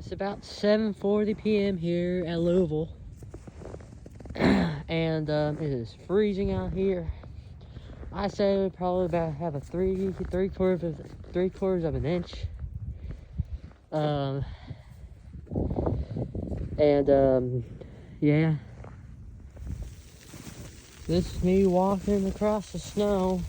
It's about 7:40 p.m. here at Louisville, and it is freezing out here. I say we probably about have a three quarters of an inch. Yeah. This is me walking across the snow.